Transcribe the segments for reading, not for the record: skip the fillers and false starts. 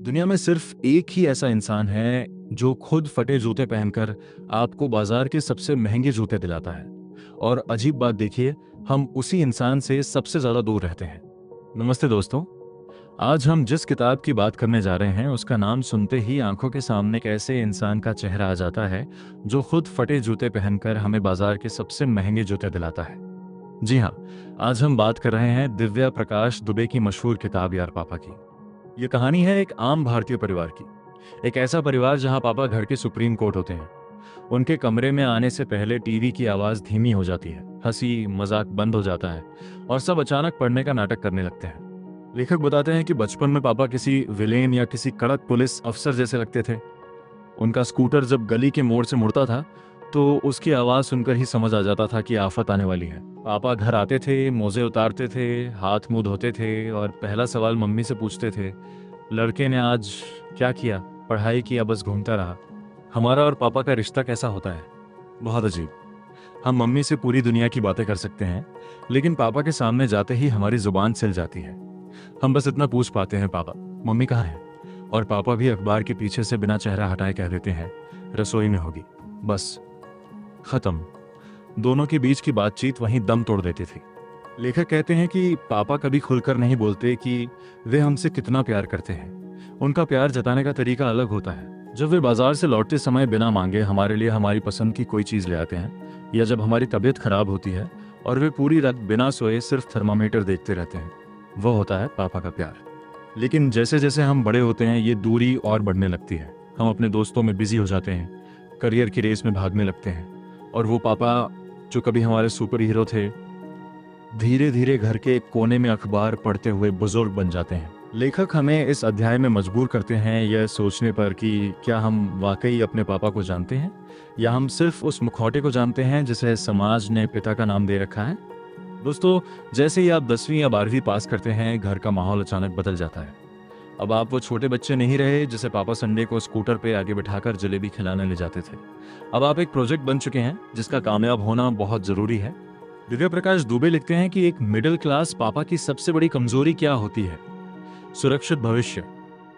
दुनिया में सिर्फ एक ही ऐसा इंसान है जो खुद फटे जूते पहनकर आपको बाजार के सबसे महंगे जूते दिलाता है। और अजीब बात देखिए, हम उसी इंसान से सबसे ज्यादा दूर रहते हैं। नमस्ते दोस्तों, आज हम जिस किताब की बात करने जा रहे हैं उसका नाम सुनते ही आंखों के सामने एक ऐसे इंसान का चेहरा आ जाता है जो खुद फटे जूते पहनकर हमें बाजार के सबसे महंगे जूते दिलाता है। जी हाँ, आज हम बात कर रहे हैं दिव्या प्रकाश दुबे की मशहूर किताब यार पापा की। ये कहानी है एक आम भारतीय परिवार की। एक ऐसा परिवार जहां पापा घर के सुप्रीम कोर्ट होते हैं। उनके कमरे में आने से पहले टीवी की आवाज धीमी हो जाती है, हंसी मजाक बंद हो जाता है और सब अचानक पढ़ने का नाटक करने लगते हैं। लेखक बताते हैं कि बचपन में पापा किसी विलेन या किसी कड़क पुलिस अफसर जैसे लगते थे। उनका स्कूटर जब गली के मोड़ से मुड़ता था तो उसकी आवाज सुनकर ही समझ आ जाता था कि आफत आने वाली है। पापा घर आते थे, मोजे उतारते थे, हाथ मुंह धोते थे और पहला सवाल मम्मी से पूछते थे, लड़के ने आज क्या किया? पढ़ाई किया, बस घूमता रहा। हमारा और पापा का रिश्ता कैसा होता है? बहुत अजीब। हम मम्मी से पूरी दुनिया की बातें कर सकते हैं, लेकिन पापा के सामने जाते ही हमारी जुबान सिल जाती है। हम बस इतना पूछ पाते हैं, पापा मम्मी कहाँ है? और पापा भी अखबार के पीछे से बिना चेहरा हटाए कह देते हैं, रसोई में होगी। बस खत्म। दोनों के बीच की बातचीत वहीं दम तोड़ देती थी। लेखक कहते हैं कि पापा कभी खुलकर नहीं बोलते कि वे हमसे कितना प्यार करते हैं। उनका प्यार जताने का तरीका अलग होता है। जब वे बाजार से लौटते समय बिना मांगे हमारे लिए हमारी पसंद की कोई चीज़ ले आते हैं, या जब हमारी तबीयत खराब होती है और वे पूरी रात बिना सोए सिर्फ थर्मामीटर देखते रहते हैं, वो होता है पापा का प्यार। लेकिन जैसे जैसे हम बड़े होते हैं ये दूरी और बढ़ने लगती है। हम अपने दोस्तों में बिजी हो जाते हैं, करियर की रेस में भागने लगते हैं, और वो पापा जो कभी हमारे सुपर हीरो थे, धीरे धीरे घर के एक कोने में अखबार पढ़ते हुए बुजुर्ग बन जाते हैं। लेखक हमें इस अध्याय में मजबूर करते हैं यह सोचने पर कि क्या हम वाकई अपने पापा को जानते हैं, या हम सिर्फ उस मुखौटे को जानते हैं जिसे समाज ने पिता का नाम दे रखा है। दोस्तों, जैसे ही आप 10वीं या 12वीं पास करते हैं, घर का माहौल अचानक बदल जाता है। अब आप वो छोटे बच्चे नहीं रहे जिसे पापा संडे को स्कूटर पे आगे बिठाकर जलेबी खिलाने ले जाते थे। अब आप एक प्रोजेक्ट बन चुके हैं जिसका कामयाब होना बहुत जरूरी है। दिव्या प्रकाश दुबे लिखते हैं कि एक मिडिल क्लास पापा की सबसे बड़ी कमजोरी क्या होती है? सुरक्षित भविष्य।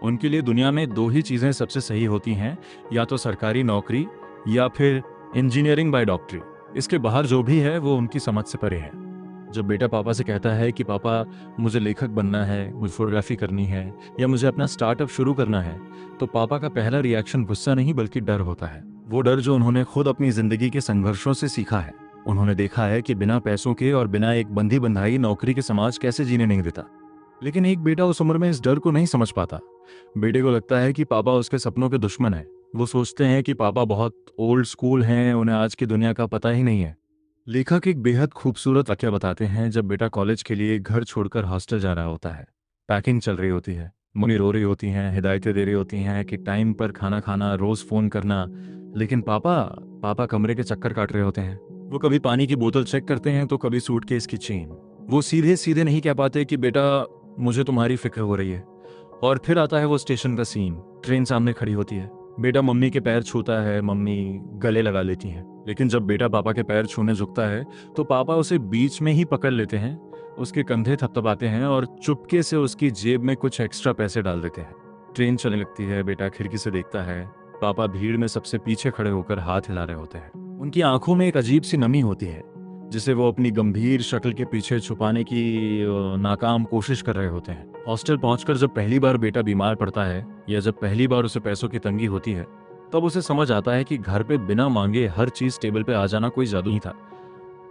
उनके लिए दुनिया में दो ही चीजें सबसे सही होती हैं, या तो सरकारी नौकरी या फिर इंजीनियरिंग बाय डॉक्टरी। इसके बाहर जो भी है वो उनकी समझ से परे है। जब बेटा पापा से कहता है कि पापा मुझे लेखक बनना है, मुझे फोटोग्राफी करनी है, या मुझे अपना स्टार्टअप शुरू करना है, तो पापा का पहला रिएक्शन गुस्सा नहीं बल्कि डर होता है। वो डर जो उन्होंने खुद अपनी जिंदगी के संघर्षों से सीखा है। उन्होंने देखा है कि बिना पैसों के और बिना एक बंधी बंधाई नौकरी के समाज कैसे जीने नहीं देता। लेकिन एक बेटा उस उम्र में इस डर को नहीं समझ पाता। बेटे को लगता है कि पापा उसके सपनों के दुश्मन है। वो सोचते हैं कि पापा बहुत ओल्ड स्कूल हैं, उन्हें आज की दुनिया का पता ही नहीं है। लेखक एक बेहद खूबसूरत वाकया बताते हैं। जब बेटा कॉलेज के लिए घर छोड़कर हॉस्टल जा रहा होता है, पैकिंग चल रही होती है, मम्मी रो रही होती हैं, हिदायतें दे रही होती हैं कि टाइम पर खाना खाना, रोज फोन करना, लेकिन पापा पापा कमरे के चक्कर काट रहे होते हैं। वो कभी पानी की बोतल चेक करते हैं तो कभी सूटकेस की चेन। वो सीधे सीधे नहीं कह पाते कि बेटा मुझे तुम्हारी फिक्र हो रही है। और फिर आता है वो स्टेशन का सीन। ट्रेन सामने खड़ी होती है, बेटा मम्मी के पैर छूता है, मम्मी गले लगा लेती हैं। लेकिन जब बेटा पापा के पैर छूने झुकता है तो पापा उसे बीच में ही पकड़ लेते हैं, उसके कंधे थपथपाते हैं और चुपके से उसकी जेब में कुछ एक्स्ट्रा पैसे डाल देते हैं। ट्रेन चलने लगती है, बेटा खिड़की से देखता है, पापा भीड़ में सबसे पीछे खड़े होकर हाथ हिला रहे होते हैं। उनकी आंखों में एक अजीब सी नमी होती है जिसे वो अपनी गंभीर शक्ल के पीछे छुपाने की नाकाम कोशिश कर रहे होते हैं। हॉस्टल पहुंचकर जब पहली बार बेटा बीमार पड़ता है, या जब पहली बार उसे पैसों की तंगी होती है, तब उसे समझ आता है कि घर पे बिना मांगे हर चीज टेबल पे आ जाना कोई जादू नहीं था,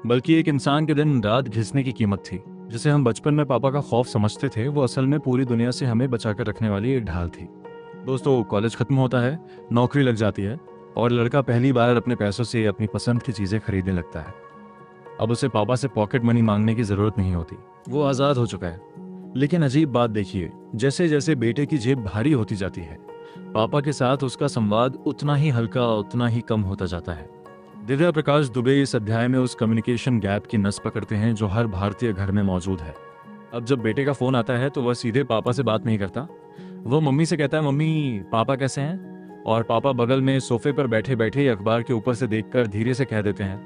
बल्कि एक इंसान के दिन रात घिसने की कीमत थी। जिसे हम बचपन में पापा का खौफ समझते थे, वो असल में पूरी दुनिया से हमें बचाकर रखने वाली एक ढाल थी। दोस्तों, कॉलेज खत्म होता है, नौकरी लग जाती है और लड़का पहली बार अपने पैसों से अपनी पसंद की चीजें खरीदने लगता है। अब उसे पापा से पॉकेट मनी मांगने की जरूरत नहीं होती, वो आजाद हो चुका है। लेकिन अजीब बात देखिए, जैसे जैसे बेटे की जेब भारी होती जाती है, पापा के साथ उसका संवाद उतना ही हल्का, उतना ही कम होता जाता है। दिव्या प्रकाश दुबे इस अध्याय में उस कम्युनिकेशन गैप की नस पकड़ते हैं जो हर भारतीय घर में मौजूद है। अब जब बेटे का फोन आता है तो वह सीधे पापा से बात नहीं करता। वो मम्मी से कहता है, मम्मी पापा कैसे हैं? और पापा बगल में सोफे पर बैठे बैठे अखबार के ऊपर से देखकर धीरे से कह देते हैं,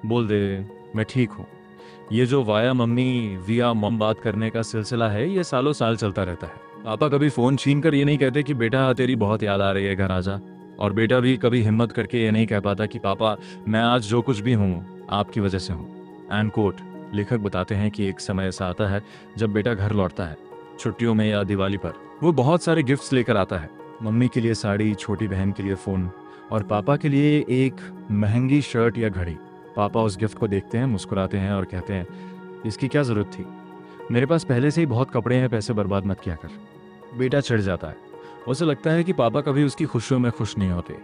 बोल दे मैं ठीक हूँ। ये जो वाया मम्मी विया मम बात करने का सिलसिला है, ये सालों साल चलता रहता है। पापा कभी फोन छीन कर ये नहीं कहते कि बेटा तेरी बहुत याद आ रही है, घर आजा। और बेटा भी कभी हिम्मत करके ये नहीं कह पाता कि पापा मैं आज जो कुछ भी हूँ आपकी वजह से हूँ। End quote. लेखक बताते हैं कि एक समय ऐसा आता है जब बेटा घर लौटता है, छुट्टियों में या दिवाली पर। वो बहुत सारे गिफ्ट्स लेकर आता है, मम्मी के लिए साड़ी, छोटी बहन के लिए फोन और पापा के लिए एक महंगी शर्ट या घड़ी। पापा उस गिफ्ट को देखते हैं, मुस्कुराते हैं और कहते हैं इसकी क्या जरूरत थी, मेरे पास पहले से ही बहुत कपड़े हैं, पैसे बर्बाद मत किया कर। बेटा चिढ़ जाता है, उसे लगता है कि पापा कभी उसकी खुशियों में खुश नहीं होते,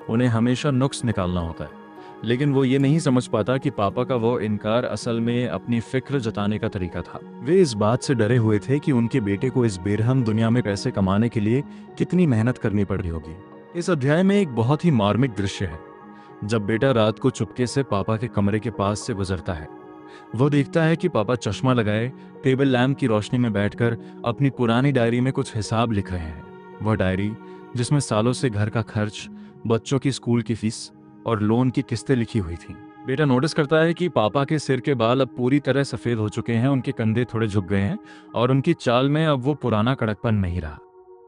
उन्हें हमेशा नुक्स निकालना होता है। लेकिन वो ये नहीं समझ पाता कि पापा का वो इनकार असल में अपनी फिक्र जताने का तरीका था। वे इस बात से डरे हुए थे कि उनके बेटे को इस बेरहम दुनिया में पैसे कमाने के लिए कितनी मेहनत करनी पड़ रही होगी। इस अध्याय में एक बहुत ही मार्मिक दृश्य है जब बेटा रात को चुपके से पापा के कमरे के पास से गुजरता है। वो देखता है कि पापा चश्मा लगाए टेबल लैंप की रोशनी में बैठकर अपनी पुरानी डायरी में कुछ हिसाब लिख रहे हैं। वह डायरी जिसमें सालों से घर का खर्च, बच्चों की स्कूल की फीस और लोन की किस्तें लिखी हुई थी। बेटा नोटिस करता है कि पापा के सिर के बाल अब पूरी तरह सफेद हो चुके हैं, उनके कंधे थोड़े झुक गए हैं और उनकी चाल में अब वो पुराना कड़कपन नहीं रहा।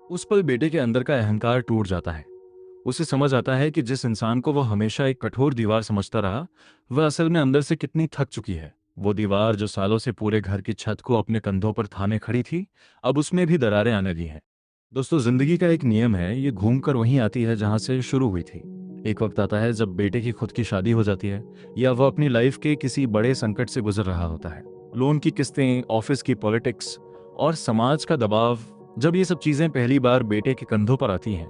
उस पल बेटे के अंदर का अहंकार टूट जाता है। उसे समझ आता है कि जिस इंसान को वो हमेशा एक कठोर दीवार समझता रहा, वह असल में अंदर से कितनी थक चुकी है। वो दीवार जो सालों से पूरे घर की छत को अपने कंधों पर थामे खड़ी थी, अब उसमें भी दरारें आने लगी हैं। दोस्तों, जिंदगी का एक नियम है, ये घूमकर वहीं आती है जहां से शुरू हुई थी। एक वक्त आता है जब बेटे की खुद की शादी हो जाती है या वह अपनी लाइफ के किसी बड़े संकट से गुजर रहा होता है। लोन की किस्तें, ऑफिस की पॉलिटिक्स और समाज का दबाव, जब ये सब चीजें पहली बार बेटे के कंधों पर आती हैं,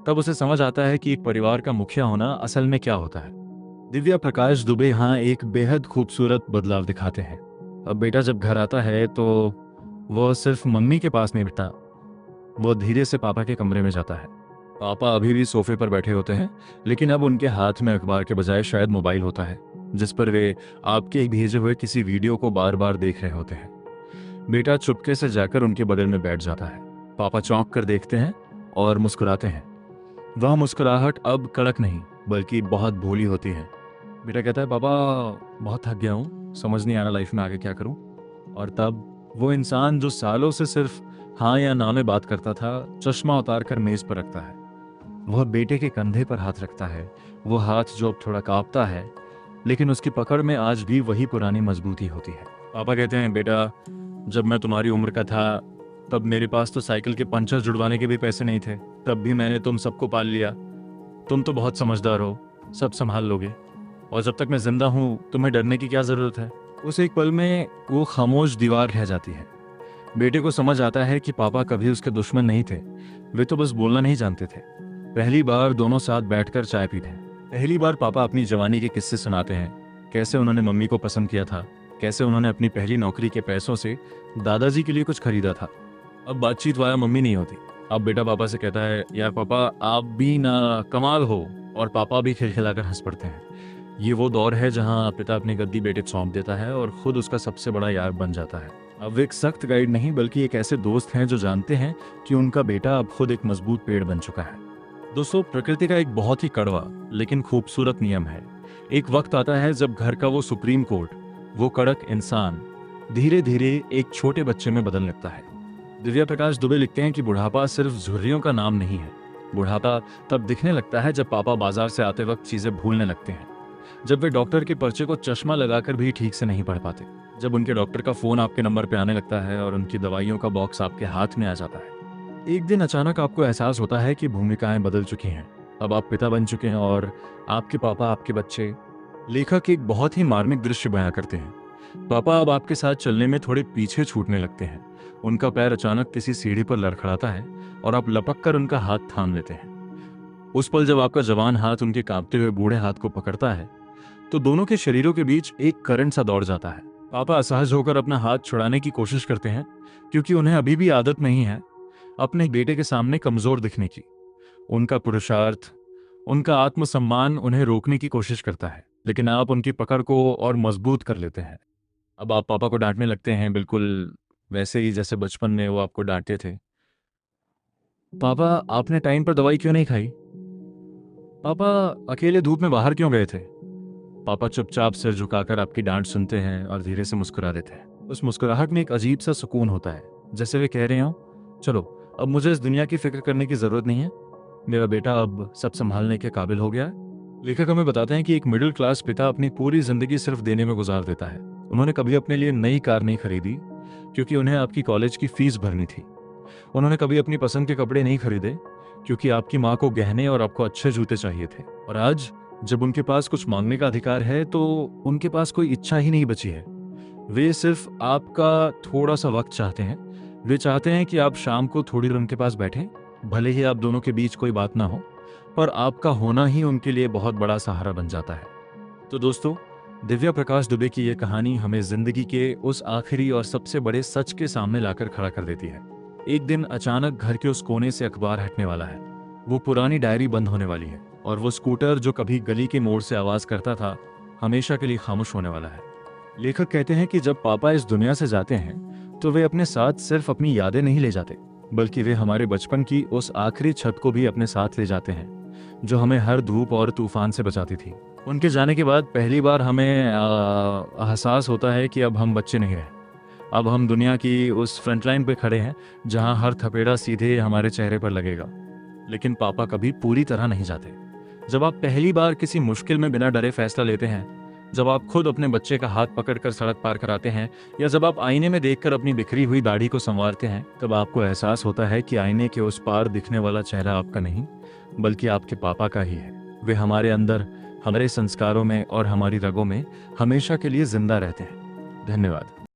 तब उसे समझ आता है कि एक परिवार का मुखिया होना असल में क्या होता है। दिव्या प्रकाश दुबे यहाँ एक बेहद खूबसूरत बदलाव दिखाते हैं। अब बेटा जब घर आता है तो वह सिर्फ मम्मी के पास नहीं बैठता, वो धीरे से पापा के कमरे में जाता है। पापा अभी भी सोफे पर बैठे होते हैं, लेकिन अब उनके हाथ में अखबार के बजाय शायद मोबाइल होता है, जिस पर वे आपके भेजे हुए किसी वीडियो को बार बार देख रहे होते हैं। बेटा चुपके से जाकर उनके बगल में बैठ जाता है। पापा चौंक कर देखते हैं और मुस्कुराते हैं। वह मुस्कुराहट अब कड़क नहीं बल्कि बहुत भोली होती है। बेटा कहता है पापा बहुत थक गया हूँ, समझ नहीं आ रहा लाइफ में आगे क्या करूँ। और तब वो इंसान जो सालों से सिर्फ हाँ या ना में बात करता था, चश्मा उतार कर मेज पर रखता है। वह बेटे के कंधे पर हाथ रखता है, वो हाथ जो अब थोड़ा कांपता है, लेकिन उसकी पकड़ में आज भी वही पुरानी मजबूती होती है। पापा कहते हैं बेटा जब मैं तुम्हारी उम्र का था तब मेरे पास तो साइकिल के पंचर जुड़वाने के भी पैसे नहीं थे, तब भी मैंने तुम सबको पाल लिया। तुम तो बहुत समझदार हो, सब संभाल लोगे, और जब तक मैं जिंदा हूँ तुम्हें डरने की क्या जरूरत है। उस एक पल में वो खामोश दीवार रह जाती है। बेटे को समझ आता है कि पापा कभी उसके दुश्मन नहीं थे, वे तो बस बोलना नहीं जानते थे। पहली बार दोनों साथ बैठकर चाय पीते हैं। पहली बार पापा अपनी जवानी के किस्से सुनाते हैं, कैसे उन्होंने मम्मी को पसंद किया था, कैसे उन्होंने अपनी पहली नौकरी के पैसों से दादाजी के लिए कुछ खरीदा था। अब बातचीत वाया मम्मी नहीं होती। अब बेटा पापा से कहता है यार पापा आप भी ना कमाल हो, और पापा भी खिलखिलाकर हंस पड़ते हैं। ये वो दौर है जहां पिता अपनी गद्दी बेटे को सौंप देता है और खुद उसका सबसे बड़ा यार बन जाता है। अब वे एक सख्त गाइड नहीं बल्कि एक ऐसे दोस्त हैं जो जानते हैं कि उनका बेटा अब खुद एक मजबूत पेड़ बन चुका है। दोस्तों, प्रकृति का एक बहुत ही कड़वा लेकिन खूबसूरत नियम है। एक वक्त आता है जब घर का वो सुप्रीम कोर्ट, वो कड़क इंसान धीरे धीरे एक छोटे बच्चे में बदलने लगता है। दिव्या प्रकाश दुबे लिखते हैं कि बुढ़ापा सिर्फ झुर्रियों का नाम नहीं है। बुढ़ापा तब दिखने लगता है जब पापा बाजार से आते वक्त चीजें भूलने लगते हैं, जब वे डॉक्टर के पर्चे को चश्मा लगाकर भी ठीक से नहीं पढ़ पाते, जब उनके डॉक्टर का फोन आपके नंबर पे आने लगता है और उनकी दवाइयों का बॉक्स आपके हाथ में आ जाता है। एक दिन अचानक आपको एहसास होता है कि भूमिकाएं बदल चुकी हैं। अब आप पिता बन चुके हैं और आपके पापा आपके बच्चे। लेखक एक बहुत ही मार्मिक दृश्य बयां करते हैं। पापा अब आपके साथ चलने में थोड़े पीछे छूटने लगते हैं। उनका पैर अचानक किसी सीढ़ी पर लड़खड़ाता है और आप लपक कर उनका हाथ थाम लेते हैं। उस पल जब आपका जवान हाथ उनके कांपते हुए बूढ़े हाथ को पकड़ता है तो दोनों के शरीरों के बीच एक करंट सा दौड़ जाता है। पापा असहज होकर अपना हाथ छुड़ाने की कोशिश करते हैं, क्योंकि उन्हें अभी भी आदत नहीं है अपने बेटे के सामने कमजोर दिखने की। उनका पुरुषार्थ, उनका आत्मसम्मान उन्हें रोकने की कोशिश करता है, लेकिन आप उनकी पकड़ को और मजबूत कर लेते हैं। अब आप पापा को डांटने लगते हैं, बिल्कुल वैसे ही जैसे बचपन में वो आपको डांटे थे। पापा आपने टाइम पर दवाई क्यों नहीं खाई? पापा अकेले धूप में बाहर क्यों गए थे? पापा चुपचाप सिर झुकाकर आपकी डांट सुनते हैं और धीरे से मुस्कुरा देते हैं। उस मुस्कुराहट में एक अजीब सा सुकून होता है, जैसे वे कह रहे हो चलो अब मुझे इस दुनिया की फिक्र करने की ज़रूरत नहीं है। मेरा बेटा अब सब संभालने के काबिल हो गया है। लेखक हमें बताते हैं कि एक मिडिल क्लास पिता अपनी पूरी ज़िंदगी सिर्फ देने में गुजार देता है। उन्होंने कभी अपने लिए नई कार नहीं खरीदी क्योंकि उन्हें आपकी कॉलेज की फीस भरनी थी। उन्होंने कभी अपनी पसंद के कपड़े नहीं खरीदे क्योंकि आपकी माँ को गहने और आपको अच्छे जूते चाहिए थे। और आज जब उनके पास कुछ मांगने का अधिकार है तो उनके पास कोई इच्छा ही नहीं बची है। वे सिर्फ आपका थोड़ा सा वक्त चाहते हैं। वे चाहते हैं कि आप शाम को थोड़ी देर उनके पास बैठें, भले ही आप दोनों के बीच कोई बात ना हो, पर आपका होना ही उनके लिए बहुत बड़ा सहारा बन जाता है। तो दोस्तों, दिव्या प्रकाश दुबे की यह कहानी हमें जिंदगी के उस आखिरी और सबसे बड़े सच के सामने लाकर खड़ा कर देती है। एक दिन अचानक घर के उस कोने से अखबार हटने वाला है। वो पुरानी डायरी बंद होने वाली है और वो स्कूटर जो कभी गली के मोड़ से आवाज करता था, हमेशा के लिए खामोश होने वाला है। लेखक कहते हैं कि जब पापा इस दुनिया से जाते हैं तो वे अपने साथ सिर्फ अपनी यादें नहीं ले जाते, बल्कि वे हमारे बचपन की उस आखिरी छत को भी अपने साथ ले जाते हैं जो हमें हर धूप और तूफान से बचाती थी। उनके जाने के बाद पहली बार हमें एहसास होता है कि अब हम बच्चे नहीं रहे। अब हम दुनिया की उस फ्रंट लाइन पे खड़े हैं जहां हर थपेड़ा सीधे हमारे चेहरे पर लगेगा। लेकिन पापा कभी पूरी तरह नहीं जाते। जब आप पहली बार किसी मुश्किल में बिना डरे फैसला लेते हैं, जब आप खुद अपने बच्चे का हाथ पकड़कर सड़क पार कराते हैं, या जब आप आईने में देखकर अपनी बिखरी हुई दाढ़ी को संवारते हैं, तब आपको एहसास होता है कि आईने के उस पार दिखने वाला चेहरा आपका नहीं, बल्कि आपके पापा का ही है। वे हमारे अंदर, हमारे संस्कारों में और हमारी रगों में हमेशा के लिए जिंदा रहते हैं। धन्यवाद।